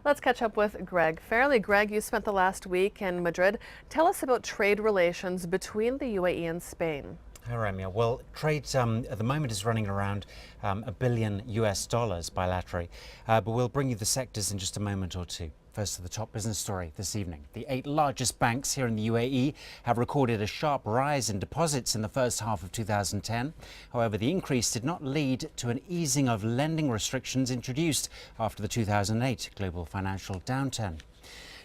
Let's catch up with Greg Fairley. Greg, you spent the last week in Madrid. Tell us about trade relations between the UAE and Spain. Hi, Ramya. Well, trade at the moment is running around $1 billion bilaterally, but we'll bring you the sectors in just a moment or two. First to the top business story this evening. The 8 largest banks here in the UAE have recorded a sharp rise in deposits in the first half of 2010. However, the increase did not lead to an easing of lending restrictions introduced after the 2008 global financial downturn.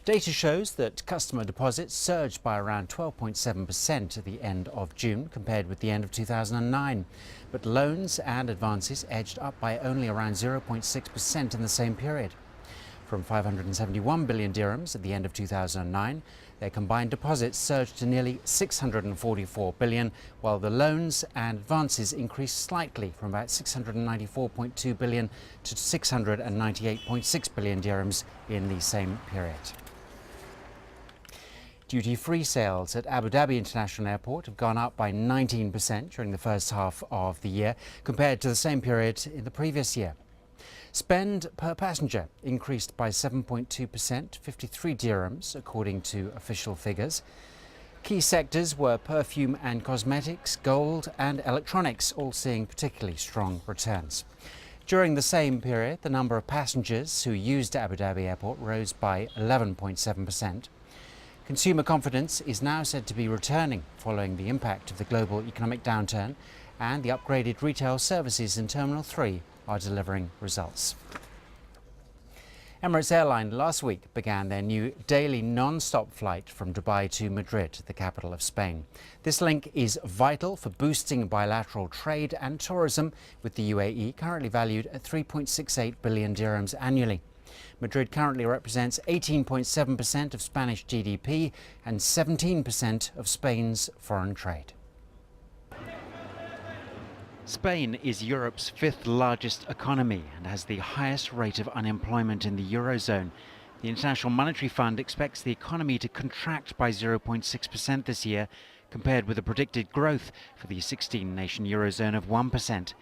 Data shows that customer deposits surged by around 12.7% at the end of June compared with the end of 2009. But loans and advances edged up by only around 0.6% in the same period. From 571 billion dirhams at the end of 2009, their combined deposits surged to nearly 644 billion, while the loans and advances increased slightly from about 694.2 billion to 698.6 billion dirhams in the same period. Duty-free sales at Abu Dhabi International Airport have gone up by 19% during the first half of the year compared to the same period in the previous year. Spend per passenger increased by 7.2%, 53 dirhams, according to official figures. Key sectors were perfume and cosmetics, gold and electronics, all seeing particularly strong returns. During the same period, the number of passengers who used Abu Dhabi Airport rose by 11.7%. Consumer confidence is now said to be returning following the impact of the global economic downturn, and the upgraded retail services in Terminal 3 are delivering results. Emirates Airline last week began their new daily non-stop flight from Dubai to Madrid, the capital of Spain. This link is vital for boosting bilateral trade and tourism, with the UAE currently valued at 3.68 billion dirhams annually. Madrid currently represents 18.7% of Spanish GDP and 17% of Spain's foreign trade. Spain is Europe's 5th largest economy and has the highest rate of unemployment in the Eurozone. The International Monetary Fund expects the economy to contract by 0.6% this year, compared with a predicted growth for the 16-nation Eurozone of 1%.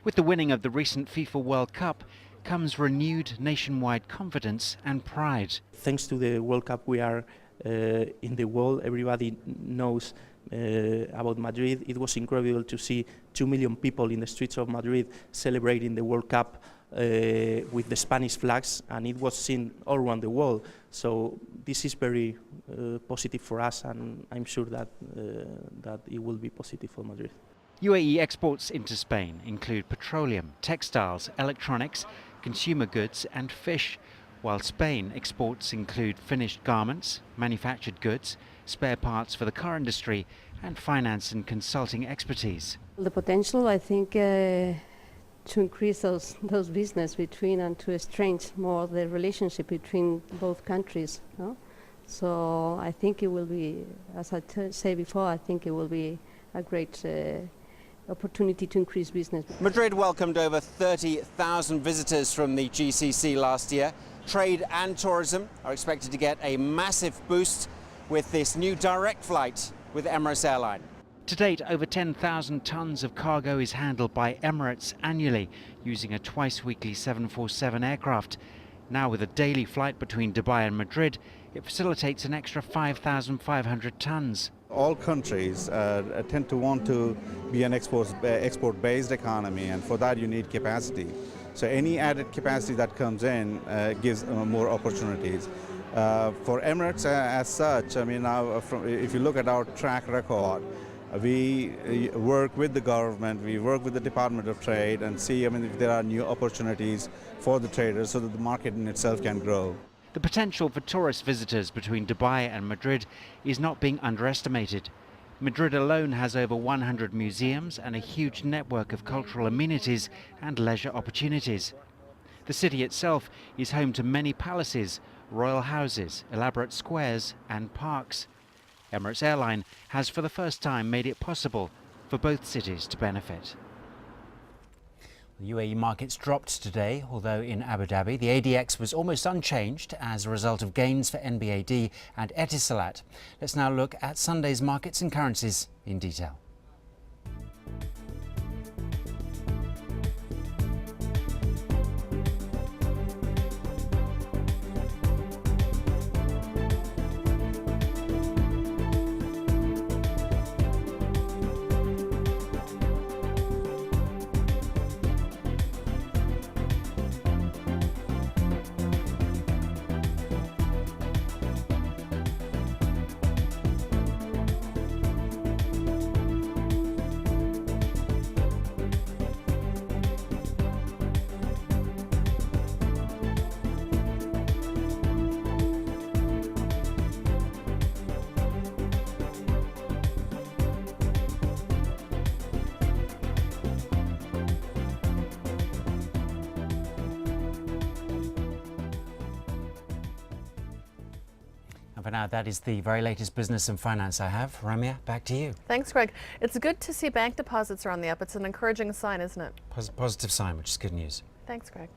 With the winning of the recent FIFA World Cup comes renewed nationwide confidence and pride. Thanks to the World Cup, we are in the world. Everybody knows about Madrid. It was incredible to see 2 million people in the streets of Madrid celebrating the World Cup with the Spanish flags, and it was seen all around the world. So this is very positive for us, and I'm sure that it will be positive for Madrid. UAE exports into Spain include petroleum, textiles, electronics, consumer goods and fish, while Spain exports include finished garments, manufactured goods, spare parts for the car industry and finance and consulting expertise. The potential, I think, to increase those business between and to estrange more the relationship between both countries. No? So I think it will be, as I say before, I think it will be a great opportunity to increase business. Madrid welcomed over 30,000 visitors from the GCC last year. Trade and tourism are expected to get a massive boost with this new direct flight with Emirates Airline. To date, over 10,000 tons of cargo is handled by Emirates annually using a twice-weekly 747 aircraft. Now with a daily flight between Dubai and Madrid, it facilitates an extra 5,500 tons. All countries tend to want to be an export-based economy, and for that you need capacity. So any added capacity that comes in gives more opportunities. For Emirates as such, I mean, now if you look at our track record, we work with the government, we work with the Department of Trade and see, I mean, if there are new opportunities for the traders so that the market in itself can grow. The potential for tourist visitors between Dubai and Madrid is not being underestimated. Madrid alone has over 100 museums and a huge network of cultural amenities and leisure opportunities. The city itself is home to many palaces, royal houses, elaborate squares and parks. Emirates Airline has for the first time made it possible for both cities to benefit. The UAE markets dropped today, although in Abu Dhabi the ADX was almost unchanged as a result of gains for NBAD and Etisalat. Let's now look at Sunday's markets and currencies in detail. And for now, that is the very latest business and finance I have. Ramya, back to you. Thanks, Greg. It's good to see bank deposits are on the up. It's an encouraging sign, isn't it? Positive sign, which is good news. Thanks, Greg.